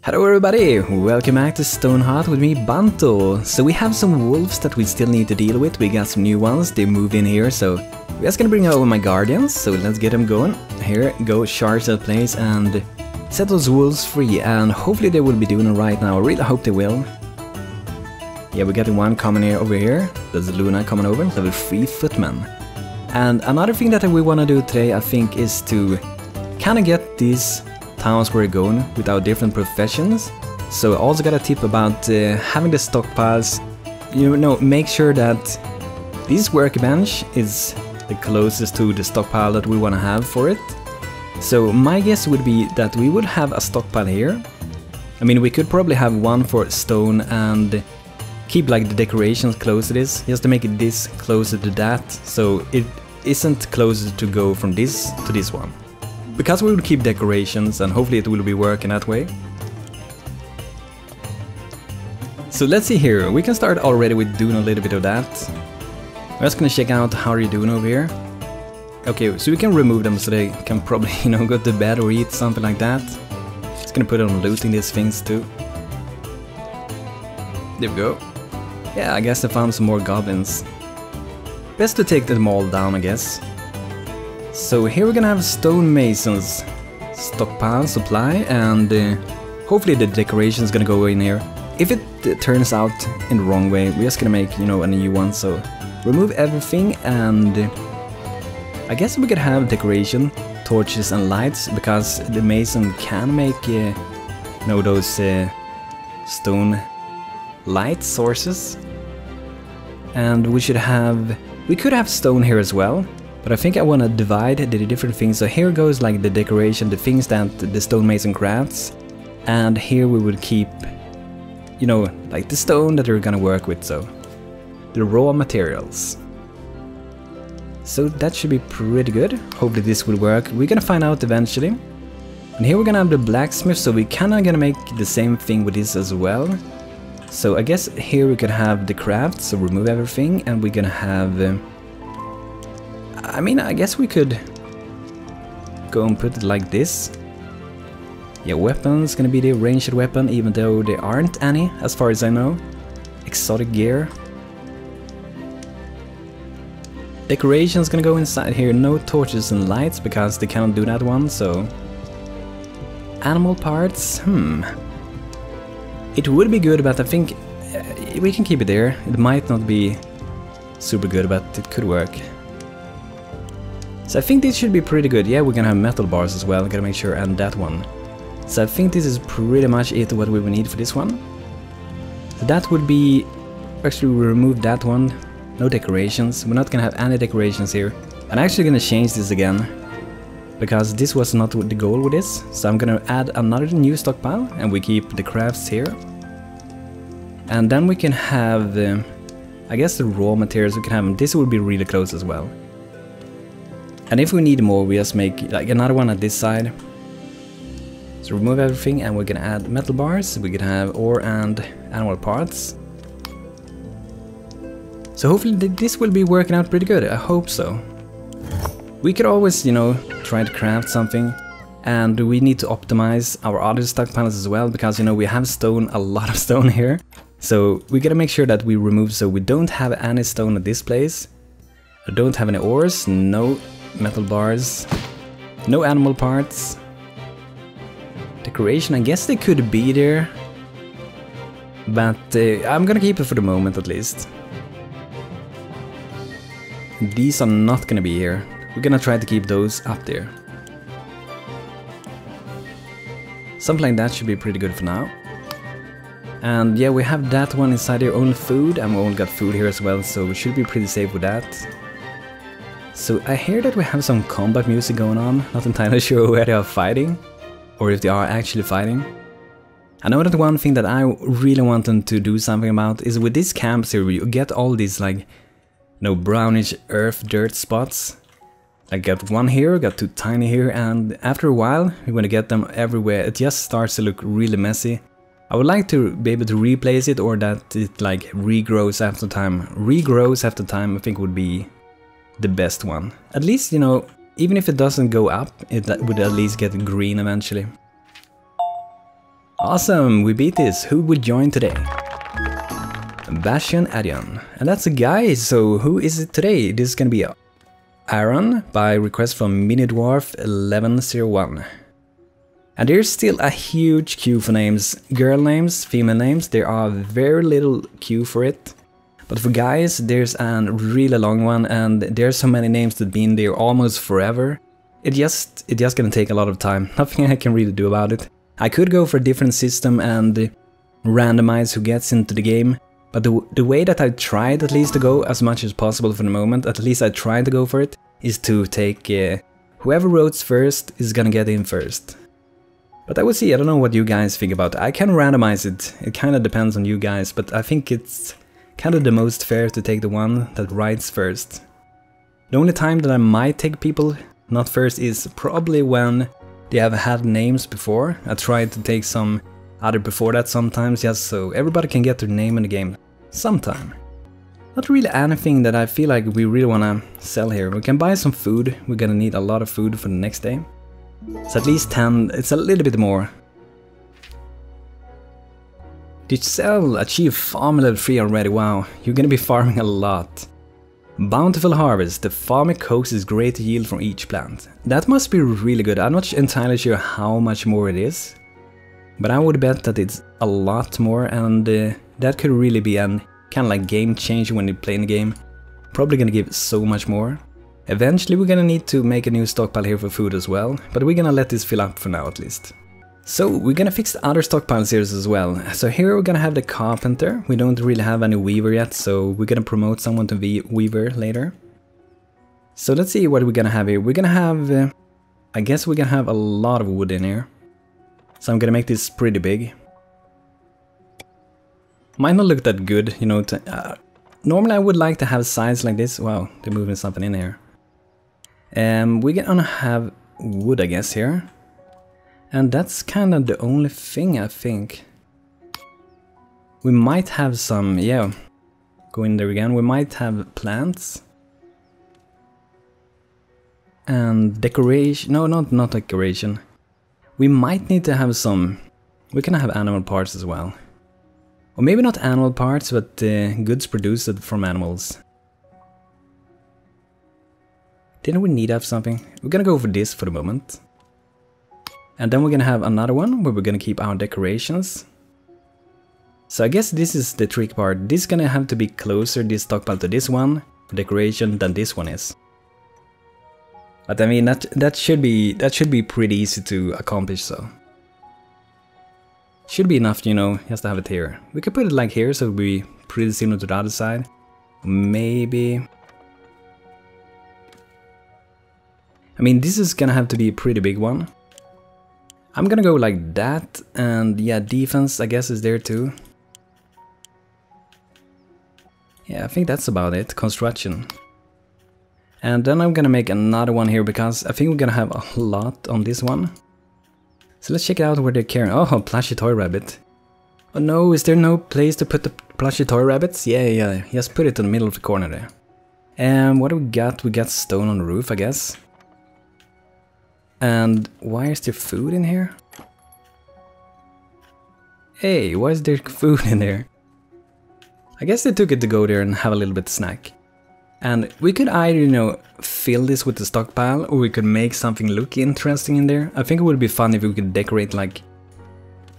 Hello everybody, welcome back to Stonehearth with me, Banto. So we have some wolves that we still need to deal with. We got some new ones, they moved in here, so we're just gonna bring over my guardians. So let's get them going. Here, go charge that place and set those wolves free, and hopefully they will be doing it right now. I really hope they will. Yeah, we got one coming here over here. There's Luna coming over, level 3 footman. And another thing that we wanna do today, I think, is to kinda get these towns we're going with our different professions. So I also got a tip about having the stockpiles. You know, make sure that this workbench is the closest to the stockpile that we want to have for it. So my guess would be that we would have a stockpile here. I mean, we could probably have one for stone and keep like the decorations close to this, just to make it this closer to that, so it isn't closer to go from this to this one. Because we will keep decorations and hopefully it will be working that way. So let's see here, we can start already with doing a little bit of that. I'm just gonna check out how you're doing over here. Okay, so we can remove them so they can probably, you know, go to bed or eat, something like that. Just gonna put on looting these things too. There we go. Yeah, I guess I found some more goblins. Best to take them all down, I guess. So here we're gonna have stonemasons stockpile supply, and hopefully the decoration is gonna go in here. If it turns out in the wrong way, we're just gonna make, you know, a new one. So remove everything, and I guess we could have decoration, torches and lights, because the mason can make you know, those stone light sources. And we could have stone here as well. But I think I want to divide the different things. So here goes like the decoration, the things that the stonemason crafts. And here we will keep, you know, like the stone that we're gonna work with, so the raw materials. So that should be pretty good. Hopefully this will work. We're gonna find out eventually. And here we're gonna have the blacksmith, so we kinda gonna make the same thing with this as well. So I guess here we could have the craft, so remove everything, and we're gonna have... I mean, I guess we could go and put it like this. Yeah, weapons gonna be the ranged weapon, even though there aren't any, as far as I know. Exotic gear. Decorations gonna go inside here, no torches and lights, because they cannot do that one, so... Animal parts, It would be good, but I think we can keep it there. It might not be super good, but it could work. So I think this should be pretty good. Yeah, we're gonna have metal bars as well, gotta make sure, and that one. So I think this is pretty much it, what we will need for this one. So that would be... Actually, we remove that one. No decorations. We're not gonna have any decorations here. I'm actually gonna change this again, because this was not the goal with this. So I'm gonna add another new stockpile, and we keep the crafts here. And then we can have... I guess the raw materials we can have. This will be really close as well. And if we need more, we just make like another one at this side. So remove everything, and we're gonna add metal bars. We can have ore and animal parts. So hopefully this will be working out pretty good. I hope so. We could always, you know, try to craft something. And we need to optimize our other stockpiles as well, because, you know, we have stone, a lot of stone here. So we gotta make sure that we remove, so we don't have any stone at this place. I don't have any ores, no metal bars, no animal parts. Decoration, I guess they could be there, but I'm gonna keep it for the moment at least. These are not gonna be here. We're gonna try to keep those up there. Something like that should be pretty good for now. And yeah, we have that one inside here, only food, and we only got food here as well, so we should be pretty safe with that. So I hear that we have some combat music going on, not entirely sure where they are fighting, or if they are actually fighting. I know that one thing that I really want them to do something about is with these camps here, you get all these like, you know, brownish earth dirt spots. I got one here, got two tiny here, and after a while, when I get them everywhere, it just starts to look really messy. I would like to be able to replace it, or that it like regrows after time. Regrows after time, I think would be the best one. At least, you know, even if it doesn't go up, it would at least get green eventually. Awesome, we beat this. Who would join today? Bashan Adion. And that's a guy, so who is it today? This is gonna be Aaron by request from Minidwarf1101. And there's still a huge queue for names. Girl names, female names, there are very little queue for it. But for guys, there's a really long one, and there's so many names that been there almost forever. It's just gonna take a lot of time. Nothing I can really do about it. I could go for a different system and randomize who gets into the game, but the way that I tried at least to go as much as possible for the moment, at least I tried to go for it, is to take whoever votes first is gonna get in first. But I will see, I don't know what you guys think about it. I can randomize it, it kinda depends on you guys, but I think it's kinda the most fair to take the one that writes first. The only time that I might take people not first is probably when they have had names before. I tried to take some other before that sometimes, just so everybody can get their name in the game sometime. Not really anything that I feel like we really wanna sell here. We can buy some food, we're gonna need a lot of food for the next day. It's at least 10, it's a little bit more. Did you sell? Achieve farm level 3 already, wow, you're gonna be farming a lot. Bountiful harvest, the farmer coaxes great yield from each plant. That must be really good, I'm not entirely sure how much more it is. But I would bet that it's a lot more, and that could really be an kind of like game changer when you play the game. Probably gonna give so much more. Eventually we're gonna need to make a new stockpile here for food as well, but we're gonna let this fill up for now at least. So we're gonna fix the other stockpiles here as well. So here we're gonna have the carpenter. We don't really have any weaver yet, so we're gonna promote someone to be weaver later. So let's see what we're gonna have here. We're gonna have, I guess we're gonna have a lot of wood in here. So I'm gonna make this pretty big. Might not look that good, you know. Normally I would like to have sides like this. Wow, they're moving something in here. We're gonna have wood, I guess, here. And that's kind of the only thing, I think. We might have some, yeah, go in there again. We might have plants. And decoration, no, not decoration. We might need to have some, we can have animal parts as well. Or maybe not animal parts, but goods produced from animals. Didn't we need to have something? We're gonna go for this for the moment. And then we're gonna have another one where we're gonna keep our decorations. So I guess this is the trick part. This is gonna have to be closer, this stockpile, to this one for decoration than this one is. But I mean that should be pretty easy to accomplish, so. Should be enough, you know, just to have it here. We could put it like here, so it'll be pretty similar to the other side. Maybe. I mean, this is gonna have to be a pretty big one. I'm gonna go like that, and yeah, defense I guess is there too. Yeah, I think that's about it, construction. And then I'm gonna make another one here, because I think we're gonna have a lot on this one. So let's check out where they're carrying. Oh, plushy toy rabbit. Oh no, is there no place to put the plushy toy rabbits? Yeah, just put it in the middle of the corner there. And what do we got? We got stone on the roof, I guess. And why is there food in here? Hey, why is there food in there? I guess they took it to go there and have a little bit of snack. And we could either, you know, fill this with the stockpile, or we could make something look interesting in there. I think it would be fun if we could decorate like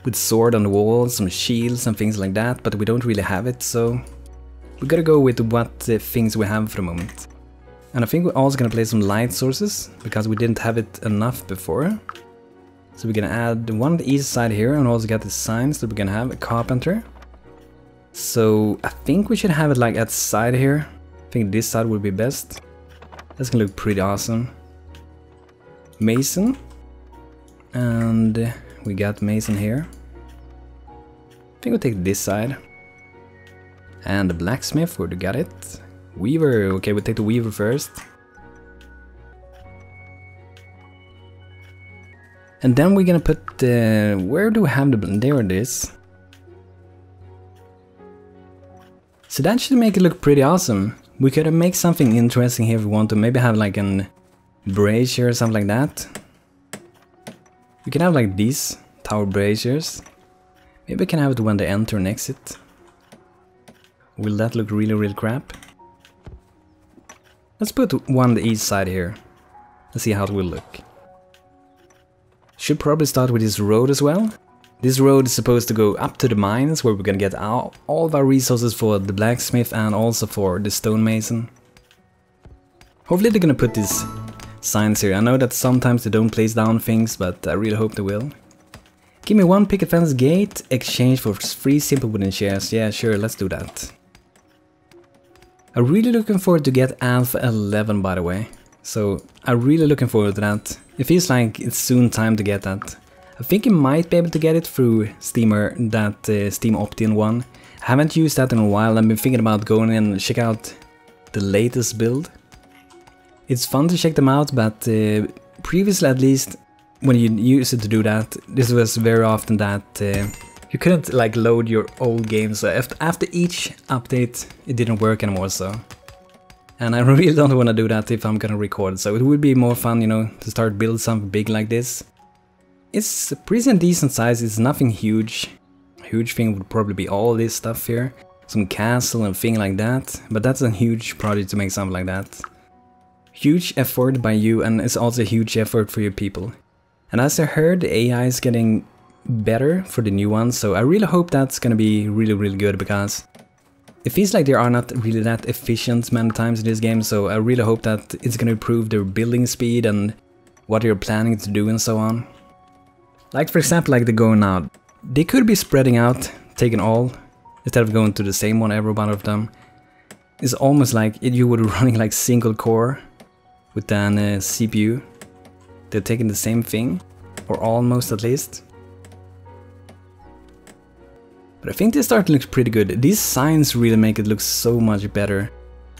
with sword on the walls, some shields and things like that, but we don't really have it, so we gotta go with what things we have for the moment. And I think we're also gonna place some light sources, because we didn't have it enough before. So we're gonna add one on the east side here, and also got the signs that we're gonna have a carpenter. So I think we should have it like at the side here. I think this side would be best. That's gonna look pretty awesome. Mason. And we got Mason here. I think we'll take this side. And the blacksmith, where we got it. Weaver, okay, we'll take the weaver first. And then we're gonna put the... where do we have the... there it is. So that should make it look pretty awesome. We could make something interesting here if we want to. Maybe have like an brazier or something like that. We can have like these tower braziers. Maybe I can have it when they enter and exit. Will that look really crap? Let's put one on each side here. Let's see how it will look. Should probably start with this road as well. This road is supposed to go up to the mines where we're gonna get all of our resources for the blacksmith and also for the stonemason. Hopefully they're gonna put these signs here. I know that sometimes they don't place down things, but I really hope they will. Give me 1 picket fence gate, exchange for 3 simple wooden chairs. Yeah, sure, let's do that. I'm really looking forward to get Alpha 11, by the way. So, I'm really looking forward to that. It feels like it's soon time to get that. I think you might be able to get it through Steamer, that Steam opt-in one. I haven't used that in a while. I've been thinking about going in and check out the latest build. It's fun to check them out, but previously at least, when you used it to do that, this was very often that you couldn't like load your old games. So after each update, it didn't work anymore. So, and I really don't want to do that if I'm gonna record. So it would be more fun, you know, to start build something big like this. It's a pretty decent size. It's nothing huge. A huge thing would probably be all this stuff here, some castle and thing like that. But that's a huge project to make something like that. Huge effort by you, and it's also a huge effort for your people. And as I heard, the AI is getting better for the new one, so I really hope that's gonna be really good, because it feels like they are not really that efficient many times in this game, so I really hope that it's gonna improve their building speed and what you're planning to do and so on. Like for example, like they're going out. They could be spreading out, taking all, instead of going to the same one, every one of them. It's almost like you would be running like single core with an CPU. They're taking the same thing, or almost at least. But I think this start looks pretty good. These signs really make it look so much better.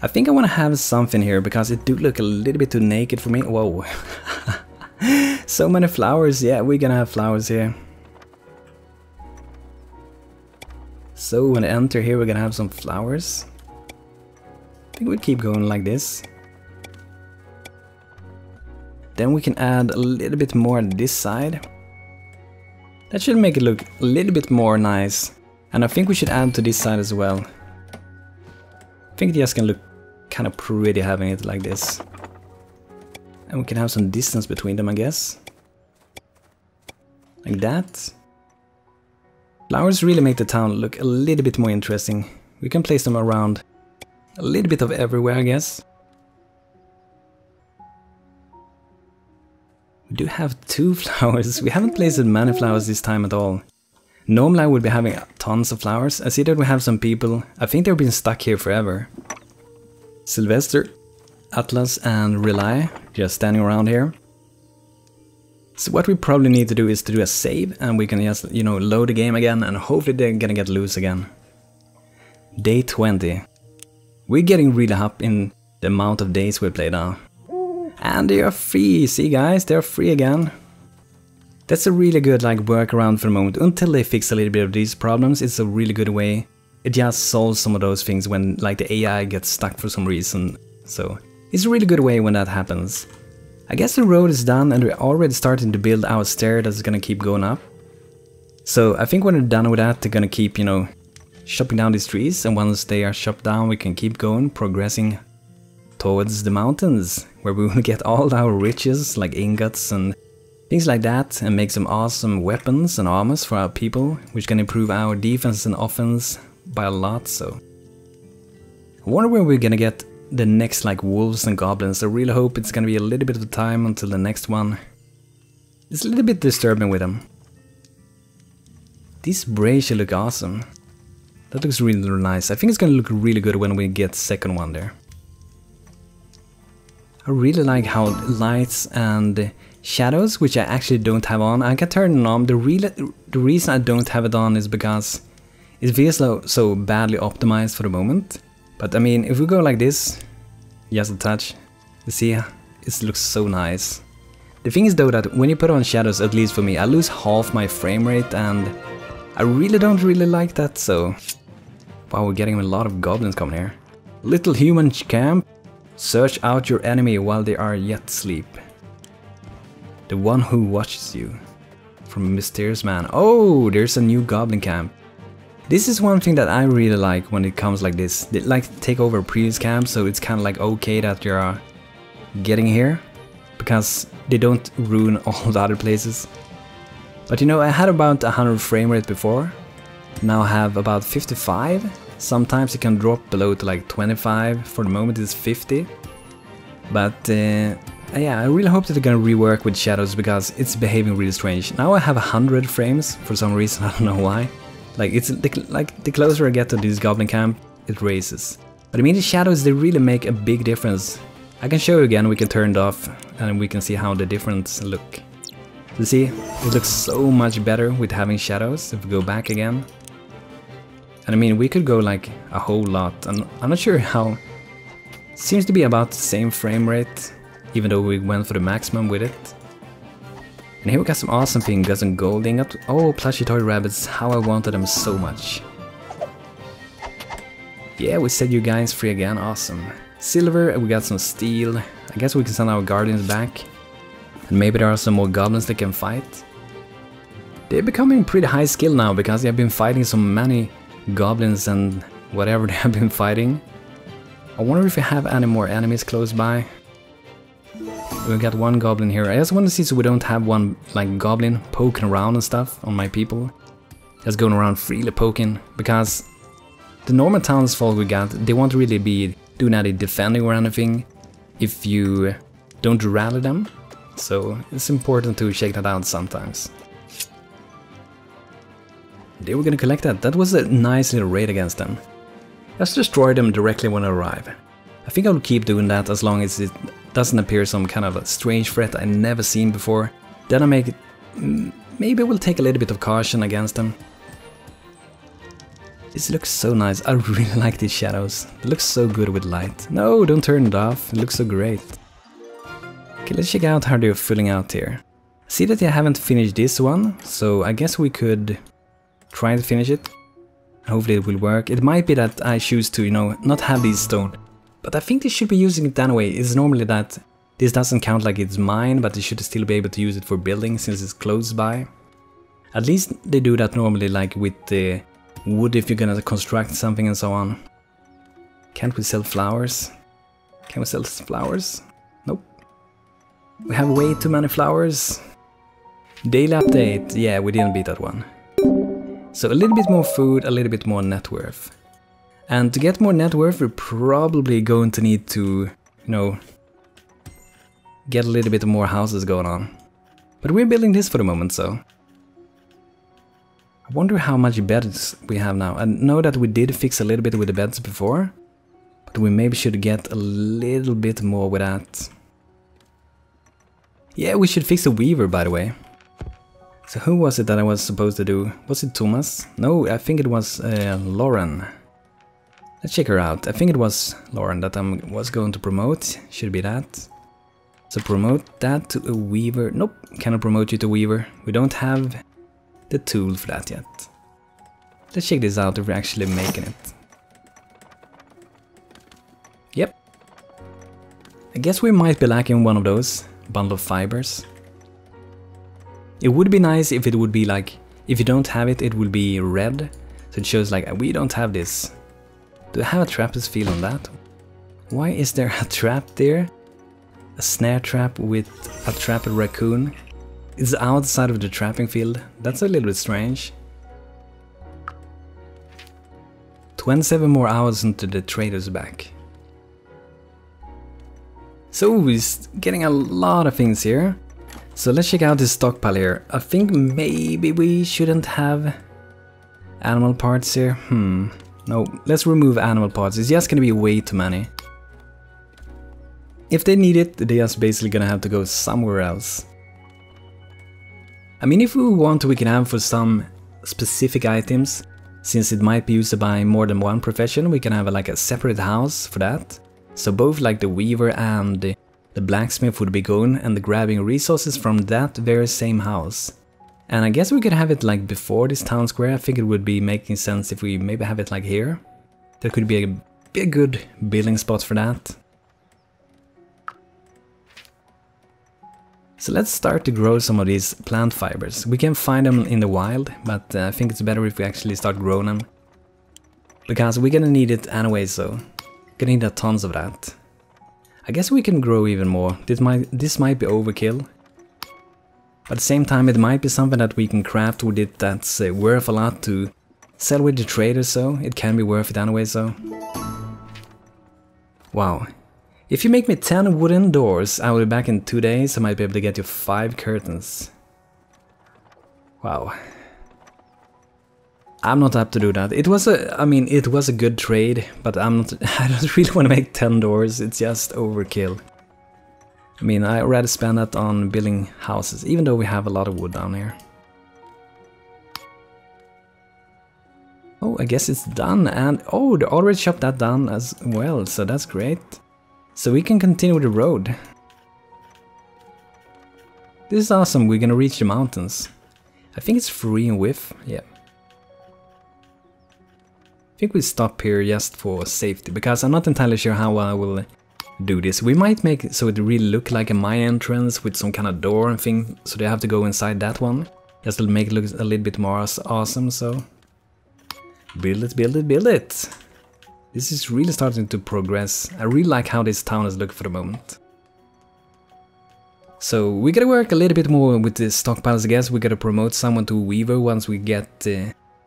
I think I want to have something here, because it do look a little bit too naked for me. Whoa. So many flowers. Yeah, we're gonna have flowers here. So when I enter here, we're gonna have some flowers. I think we'll keep going like this. Then we can add a little bit more on this side. That should make it look a little bit more nice. And I think we should add to this side as well. I think it just can look kind of pretty having it like this. And we can have some distance between them, I guess. Like that. Flowers really make the town look a little bit more interesting. We can place them around a little bit of everywhere, I guess. We do have 2 flowers. We haven't placed many flowers this time at all. Normally I would be having tons of flowers. I see that we have some people. I think they've been stuck here forever. Sylvester, Atlas and Rely just standing around here. So what we probably need to do is to do a save, and we can just, you know, load the game again, and hopefully they're gonna get loose again. Day 20. We're getting really up in the amount of days we play now. And they are free, see guys, they're free again. That's a really good like workaround for the moment. Until they fix a little bit of these problems, it's a really good way. It just solves some of those things when like the AI gets stuck for some reason. So it's a really good way when that happens. I guess the road is done, and we're already starting to build our stair that's gonna keep going up. So I think when we're done with that, they're gonna keep, you know, chopping down these trees, and once they are chopped down, we can keep going, progressing towards the mountains, where we will get all our riches like ingots and things like that, and make some awesome weapons and armors for our people, which can improve our defense and offense by a lot. So I wonder where we're gonna get the next like wolves and goblins. I really hope it's gonna be a little bit of time until the next one. It's a little bit disturbing with them. These brazier look awesome. That looks really nice. I think it's gonna look really good when we get second one there. I really like how lights and shadows, which I actually don't have on, I can turn it on. The reason I don't have it on is because it feels so badly optimized for the moment. But I mean, if we go like this, just a touch, you see, it looks so nice. The thing is though that when you put on shadows, at least for me, I lose half my frame rate, and I really don't like that. So, wow, we're getting a lot of goblins coming here. Little human camp. Search out your enemy while they are yet asleep. The one who watches you. from a mysterious man. Oh, there's a new goblin camp. This is one thing that I really like when it comes like this. They like to take over a previous camp, so it's kind of like okay that you're getting here, because they don't ruin all the other places. But you know, I had about 100 frame rate before. Now I have about 55. Sometimes it can drop below to like 25. For the moment it's 50. But yeah, I really hope that they're gonna rework with shadows, because it's behaving really strange. Now I have 100 frames for some reason, I don't know why. Like the closer I get to this goblin camp, it raises. But I mean, the shadows, they really make a big difference. I can show you again, we can turn it off and we can see how the difference look. You see, it looks so much better with having shadows if we go back again. And I mean, we could go like a whole lot, and I'm not sure how. Seems to be about the same frame rate, even though we went for the maximum with it. And here we got some awesome things, got some gold ingot. Oh, plushie toy rabbits, how I wanted them so much. Yeah, we set you guys free again, awesome. Silver, we got some steel. I guess we can send our guardians back. And maybe there are some more goblins that can fight. They're becoming pretty high skill now, because they have been fighting so many goblins and whatever they have been fighting. I wonder if we have any more enemies close by. We got one goblin here. I just want to see so we don't have one like goblin poking around and stuff on my people. Just going around freely poking, because the normal townsfolk we got, they won't really be doing any defending or anything if you don't rally them. So it's important to check that out sometimes. They were gonna collect that. That was a nice little raid against them. Let's destroy them directly when I arrive. I think I'll keep doing that as long as it doesn't appear some kind of a strange threat I never seen before. Then I make it... maybe we'll take a little bit of caution against them. This looks so nice. I really like these shadows. It looks so good with light. No, don't turn it off. It looks so great. Okay, let's check out how they're filling out here. See that I haven't finished this one, so I guess we could try to finish it. Hopefully it will work. It might be that I choose to, you know, not have these stone. But I think they should be using it anyway. It's normally that this doesn't count like it's mine, but they should still be able to use it for building since it's close by. At least they do that normally, like with the wood if you're gonna construct something and so on. Can't we sell flowers? Can we sell flowers? Nope. We have way too many flowers. Daily update. Yeah, we didn't beat that one. So a little bit more food, a little bit more net worth. And to get more net worth, we're probably going to need to, you know, get a little bit more houses going on. But we're building this for the moment, so. I wonder how much beds we have now. I know that we did fix a little bit with the beds before, but we maybe should get a little bit more with that. Yeah, we should fix the weaver, by the way. So who was it that I was supposed to do? Was it Thomas? No, I think it was Lauren. Let's check her out. I think it was Lauren that I was going to promote. Should be that. So promote that to a weaver. Nope, cannot promote you to weaver. We don't have the tool for that yet. Let's check this out if we're actually making it. Yep. I guess we might be lacking one of those. Bundle of fibers. It would be nice if it would be like, if you don't have it, it will be red. So it shows like, we don't have this. Do I have a trappist feel on that? Why is there a trap there? A snare trap with a trapped raccoon? It's outside of the trapping field. That's a little bit strange. 27 more hours until the trader's back. So we're getting a lot of things here. So let's check out this stockpile here. I think maybe we shouldn't have animal parts here. No, let's remove animal parts. It's just gonna be way too many. If they need it, they're just basically gonna have to go somewhere else. I mean, if we want to, we can have for some specific items. Since it might be used by more than one profession, we can have like a separate house for that. So both like the weaver and the blacksmith would be going and grabbing resources from that very same house. And I guess we could have it like before this town square. I think it would be making sense if we maybe have it like here. There could be a good building spot for that. So let's start to grow some of these plant fibers. We can find them in the wild, but I think it's better if we actually start growing them. Because we're gonna need it anyway, so gonna need tons of that. I guess we can grow even more. This might be overkill. But at the same time, it might be something that we can craft with it that's worth a lot to sell with the trader, so it can be worth it anyway, so. Wow. If you make me 10 wooden doors, I will be back in 2 days. I might be able to get you 5 curtains. Wow. I'm not up to do that. It was a good trade, but I don't really want to make 10 doors. It's just overkill. I mean, I'd rather spend that on building houses, even though we have a lot of wood down here. Oh, I guess it's done, and oh, they already chopped that down as well, so that's great. So we can continue with the road. This is awesome, we're gonna reach the mountains. I think it's free in width, yeah. I think we stop here just for safety, because I'm not entirely sure how I will do this. We might make it so it really look like a mine entrance with some kind of door and thing, so they have to go inside that one. Just to make it look a little bit more awesome, so... Build it, build it, build it! This is really starting to progress. I really like how this town is looking for the moment. So we gotta work a little bit more with the stockpiles, I guess. We gotta promote someone to Weaver once we get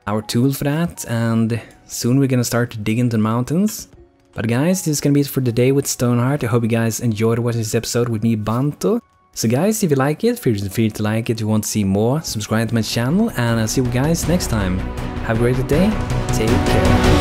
our tool for that. And soon we're gonna start digging the mountains. But guys, this is gonna be it for the day with Stonehearth. I hope you guys enjoyed watching this episode with me, Banto. So guys, if you like it, feel free to like it if you want to see more. Subscribe to my channel, and I'll see you guys next time. Have a great day. Take care.